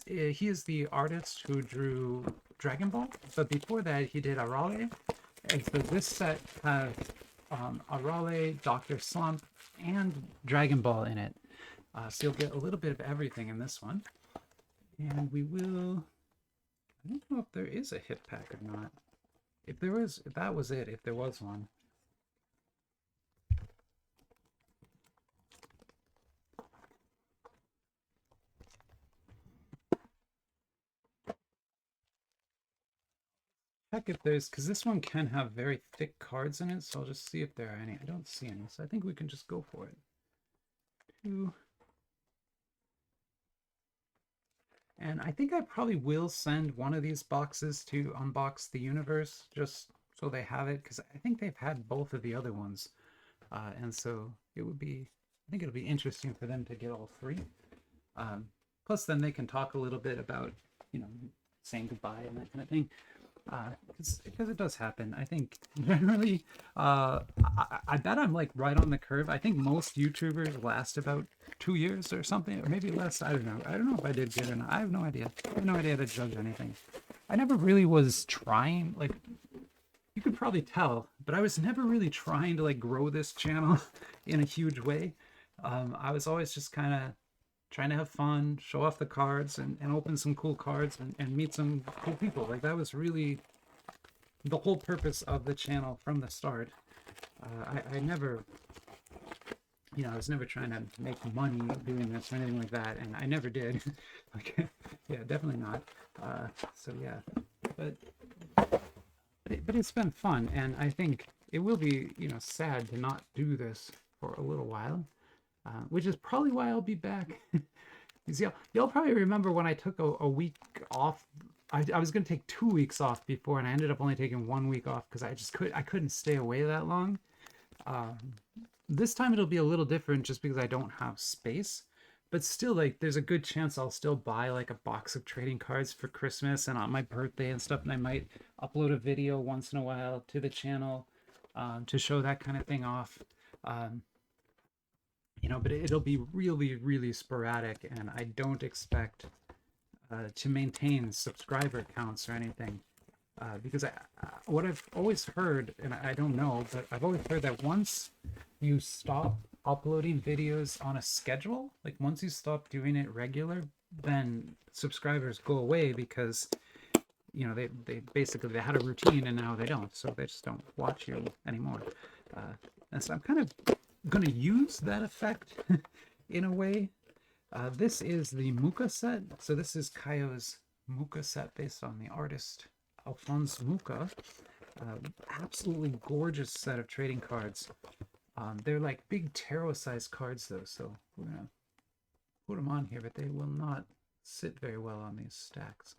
He is the artist who drew Dragon Ball, but before that he did Arale. And so this set has Arale, Doctor Slump, and Dragon Ball in it. So you'll get a little bit of everything in this one. And we will. I don't know if there is a hit pack or not. If there was, if that was it, if there was one. Check if there's, because this one can have very thick cards in it, so I'll just see if there are any. I don't see any, so I think we can just go for it. Two. And I think I probably will send one of these boxes to Unbox the Universe, just so they have it, because I think they've had both of the other ones. And so it would be, I think it'll be interesting for them to get all three. Plus then they can talk a little bit about, you know, saying goodbye and that kind of thing. Because it does happen. I think generally, I bet I'm like right on the curve. I think most YouTubers last about 2 years or something, or maybe less. I don't know. I don't know if I did good or not. I have no idea. I have no idea to judge anything. I never really was trying, like, you could probably tell, but I was never really trying to like grow this channel in a huge way. I was always just kind of trying to have fun, show off the cards, and open some cool cards and meet some cool people. Like that was really the whole purpose of the channel from the start. I never, you know, I was never trying to make money doing this or anything like that, and I never did. Like, yeah, definitely not. So yeah, but it's been fun, and I think it will be, you know, sad to not do this for a little while, which is probably why I'll be back. You'll probably remember when I took a week off. I was going to take 2 weeks off before, and I ended up only taking 1 week off because I couldn't stay away that long. This time it'll be a little different just because I don't have space. But still, like, there's a good chance I'll still buy like a box of trading cards for Christmas and on my birthday and stuff, and I might upload a video once in a while to the channel to show that kind of thing off. You know, but it'll be really, really sporadic, and I don't expect to maintain subscriber counts or anything. Because what I've always heard, and I don't know, but I've always heard that once you stop uploading videos on a schedule, like once you stop doing it regular, then subscribers go away because, you know, they basically they had a routine and now they don't, so they just don't watch you anymore. And so I'm kind of going to use that effect in a way. This is the Muka set. So this is Kaio's Muka set based on the artist Alphonse Muka. Absolutely gorgeous set of trading cards. They're like big tarot-sized cards though, so we're gonna put them on here, but they will not sit very well on these stacks.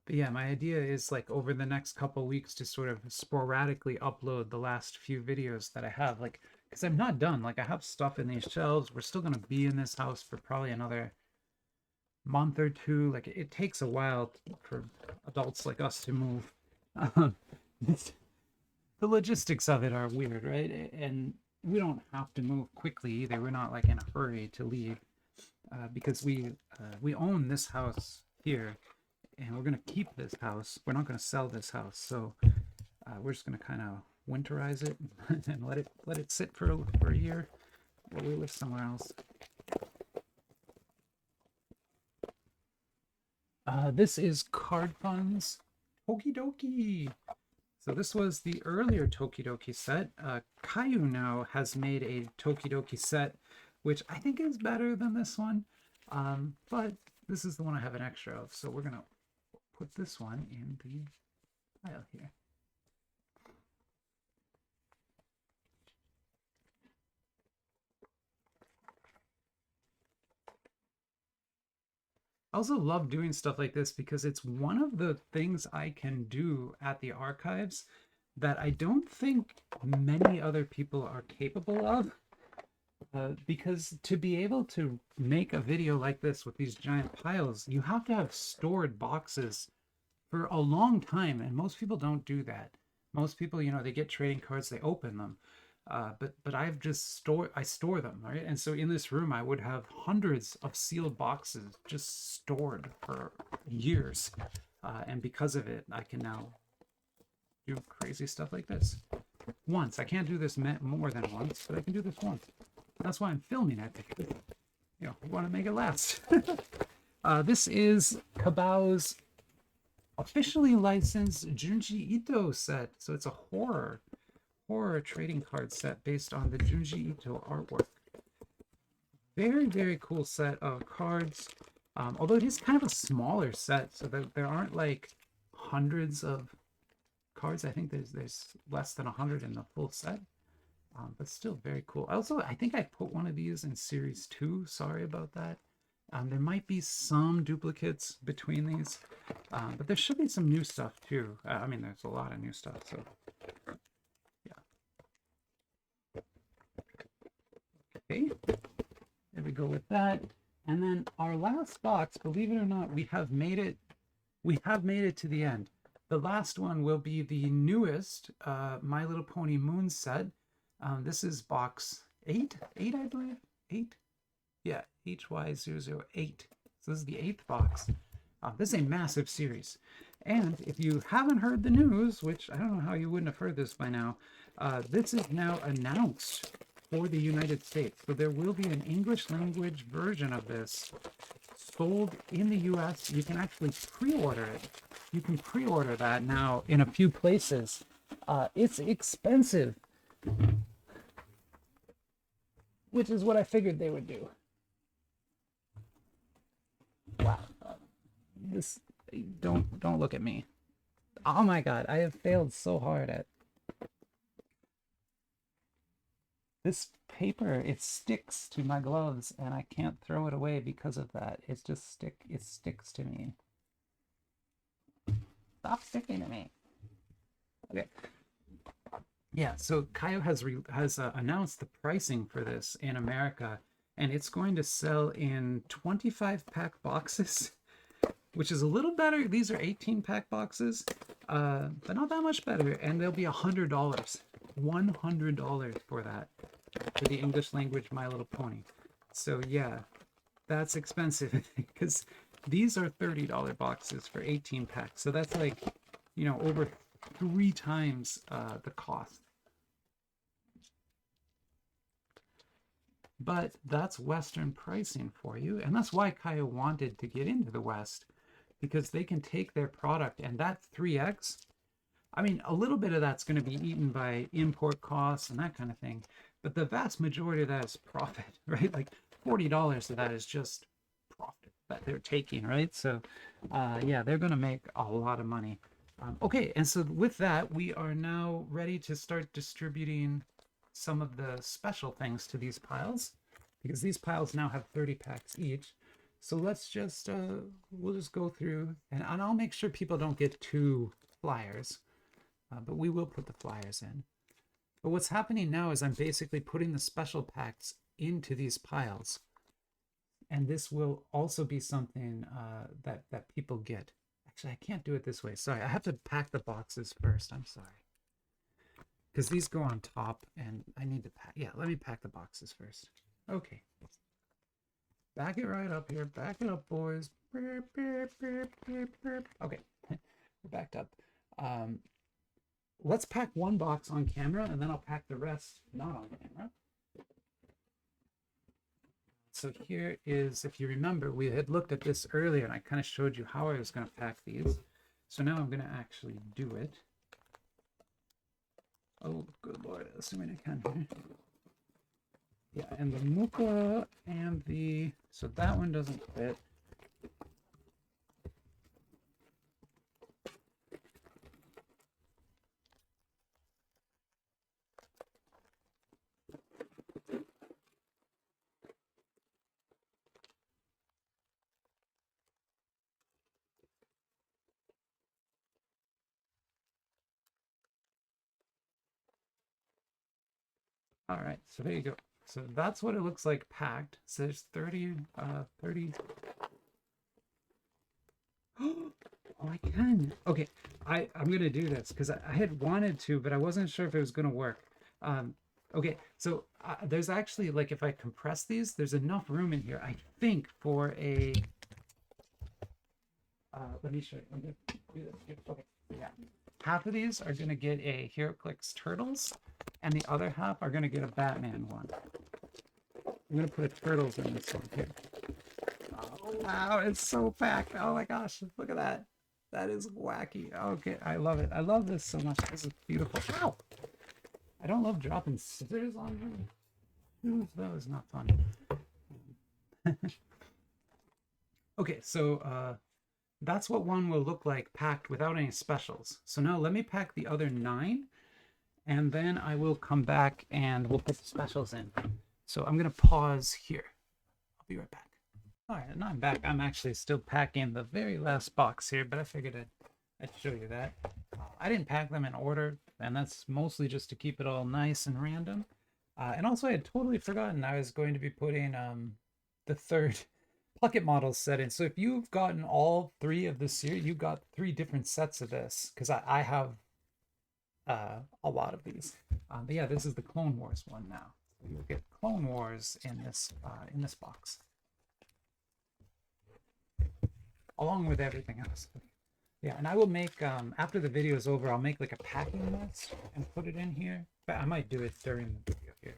But yeah, my idea is like over the next couple weeks to sort of sporadically upload the last few videos that I have, like, because I'm not done. Like I have stuff in these shelves. We're still gonna be in this house for probably another month or two. Like it takes a while for adults like us to move. The logistics of it are weird, right? And we don't have to move quickly either. We're not like in a hurry to leave because we own this house here, and we're gonna keep this house. We're not gonna sell this house, so we're just gonna kind of winterize it and let it sit for a year while we live somewhere else. This is Card Funds Tokidoki. So this was the earlier Tokidoki set. Caillou now has made a Tokidoki set, which I think is better than this one. But this is the one I have an extra of, so we're gonna put this one in the pile here. I also love doing stuff like this because it's one of the things I can do at the archives that I don't think many other people are capable of. Because to be able to make a video like this with these giant piles, you have to have stored boxes for a long time, and most people don't do that. Most people, you know, they get trading cards, they open them. But I store them, right? And so in this room, I would have hundreds of sealed boxes just stored for years. And because of it, I can now do crazy stuff like this. Once. I can't do this more than once, but I can do this once. That's why I'm filming it. You know, we want to make it last. This is Kabao's officially licensed Junji Ito set. So it's a horror trading card set based on the Junji Ito artwork. Very, very cool set of cards. Although it is kind of a smaller set, so there aren't like hundreds of cards. I think there's less than 100 in the full set. But still very cool. Also, I think I put one of these in series 2. Sorry about that. There might be some duplicates between these, but there should be some new stuff too. I mean, there's a lot of new stuff, so yeah. Okay, there we go with that. And then our last box, believe it or not, we have made it to the end. The last one will be the newest My Little Pony Moon set. This is box 8, I believe. 8? Yeah, HY008. So this is the 8th box. This is a massive series. And if you haven't heard the news, which I don't know how you wouldn't have heard this by now, this is now announced for the United States. So there will be an English language version of this sold in the US. You can actually pre-order it. You can pre-order that now in a few places. It's expensive, which is what I figured they would do. Wow. This, don't look at me. Oh my god, I have failed so hard at this paper. It sticks to my gloves and I can't throw it away because of that. It sticks to me. Stop sticking to me. Okay. Yeah, so Kaio has announced the pricing for this in America, and it's going to sell in 25-pack boxes, which is a little better. These are 18-pack boxes, but not that much better, and they'll be $100. $100 for that, for the English language My Little Pony. So yeah, that's expensive because these are $30 boxes for 18 packs. So that's like, you know, over 3 times the cost. But that's Western pricing for you. And that's why Kaio wanted to get into the West, because they can take their product and that 3x, I mean, a little bit of that's going to be eaten by import costs and that kind of thing. But the vast majority of that is profit, right? Like $40 of that is just profit that they're taking, right? So yeah, they're going to make a lot of money. Okay, and so with that, we are now ready to start distributing some of the special things to these piles, because these piles now have 30 packs each. So let's just, we'll just go through, and I'll make sure people don't get 2 flyers, but we will put the flyers in. But what's happening now is I'm basically putting the special packs into these piles. And this will also be something that people get. Actually, I can't do it this way. Sorry, I have to pack the boxes first. I'm sorry. Because these go on top, and I need to pack. Yeah, let me pack the boxes first. Okay. Back it right up here. Back it up, boys. Okay, we're backed up. Let's pack one box on camera, and then I'll pack the rest not on camera. So here is, if you remember, we had looked at this earlier, and I kind of showed you how I was going to pack these. So now I'm going to actually do it. Oh, good lord, assuming I can here. Yeah, and the Muka and the... So that one doesn't fit. All right, so there you go. So that's what it looks like packed. So there's 30. Oh, I can. Okay, I'm gonna do this because I had wanted to, but I wasn't sure if it was gonna work. Um, okay, so there's actually like if I compress these, there's enough room in here, I think, for a. Let me show you. I'm gonna do this here. Okay, yeah. Half of these are gonna get a HeroClix Turtles, and the other half are gonna get a Batman one. I'm gonna put a Turtles in this one here. Oh wow, it's so packed. Oh my gosh, look at that. That is wacky. Okay, I love it. I love this so much. This is beautiful. Ow! I don't love dropping scissors on you. That was not fun. Okay, so that's what one will look like packed without any specials. So now let me pack the other 9, and then I will come back and we'll put the specials in. So I'm gonna pause here. I'll be right back. All right, and I'm back. I'm actually still packing the very last box here, but I figured I'd show you that. I didn't pack them in order, and that's mostly just to keep it all nice and random. And also, I had totally forgotten I was going to be putting the third Puckett models set in. So if you've gotten all 3 of this series, you got 3 different sets of this, because I have a lot of these. But yeah, this is the Clone Wars one now. So you'll get Clone Wars in this box, along with everything else. Yeah, and I will make after the video is over, I'll make like a packing list and put it in here. But I might do it during the video here.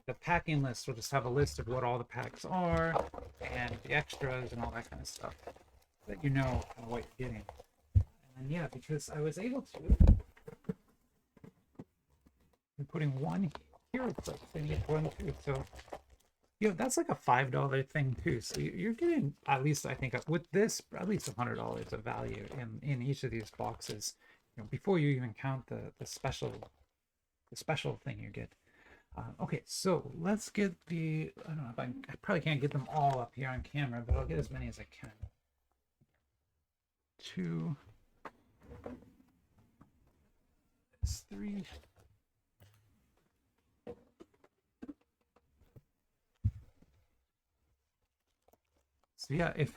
The packing list will just have a list of what all the packs are and the extras and all that kind of stuff, so that you know kind of what you're getting. And yeah, because I was able to, I'm putting one here, and each one too. So you know, that's like a $5 thing too. So you're getting, at least I think with this, at least $100 of value in each of these boxes. You know, before you even count the special thing you get. Okay, so let's get the, I don't know if I probably can't get them all up here on camera, but I'll get as many as I can. 2, 3. So yeah, if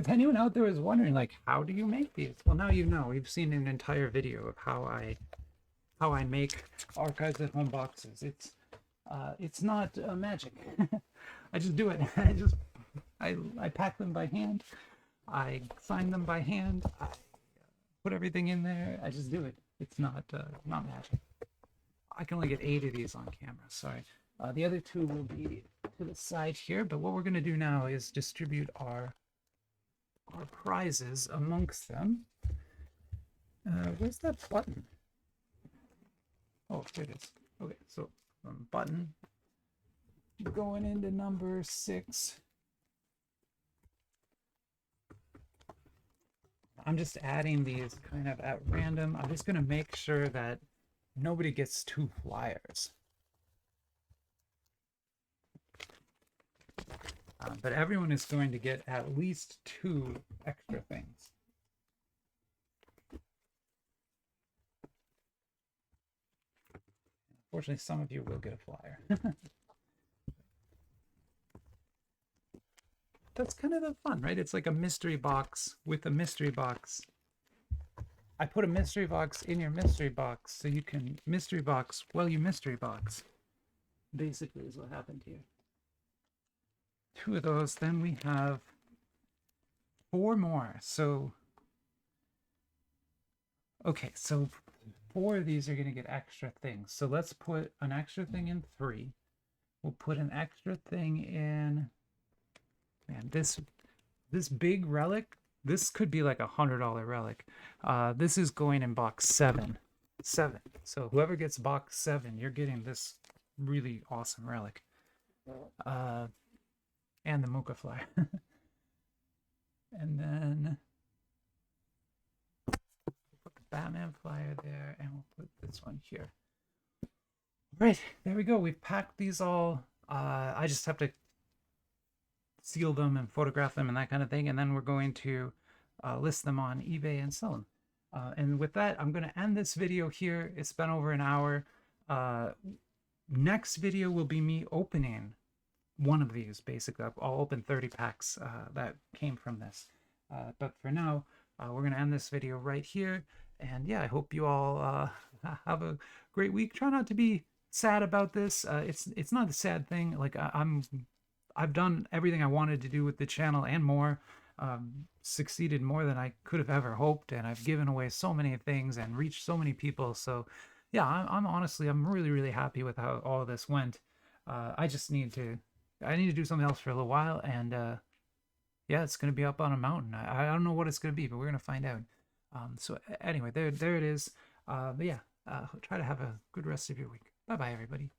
anyone out there is wondering, like, how do you make these? Well, now you know. We've seen an entire video of how I make Archives at Home boxes. It's not magic. I just do it. I pack them by hand. I sign them by hand. I put everything in there. I just do it. It's not magic. I can only get 8 of these on camera. Sorry. The other 2 will be to the side here. But what we're going to do now is distribute our prizes amongst them. Where's that button? Oh, there it is. Okay, so button going into number 6. I'm just adding these kind of at random. I'm just going to make sure that nobody gets 2 flyers. But everyone is going to get at least 2 extra things. Unfortunately, some of you will get a flyer. That's kind of the fun, right? It's like a mystery box with a mystery box. I put a mystery box in your mystery box so you can mystery box while you mystery box. Basically is what happened here. 2 of those, then we have 4 more. So, okay, so 4 of these are going to get extra things. So let's put an extra thing in 3. We'll put an extra thing in, man, this big relic, this could be like $100 relic. This is going in box 7. So whoever gets box 7, you're getting this really awesome relic. And the Mocha flyer. And then we'll put the Batman flyer there, and we'll put this one here. All right, there we go. We've packed these all. I just have to seal them and photograph them and that kind of thing, and then we're going to list them on eBay and sell them. And with that, I'm going to end this video here. It's been over an hour. Next video will be me opening one of these basically. I'll open 30 packs that came from this. But for now, we're going to end this video right here. And yeah, I hope you all have a great week. Try not to be sad about this. It's not a sad thing. Like I've done everything I wanted to do with the channel and more. Succeeded more than I could have ever hoped, and I've given away so many things and reached so many people. So yeah, I'm honestly, I'm really, really happy with how all of this went. I just I need to do something else for a little while, and yeah, it's gonna be up on a mountain. I don't know what it's gonna be, but we're gonna find out. So anyway, there it is. But yeah, try to have a good rest of your week. Bye bye, everybody.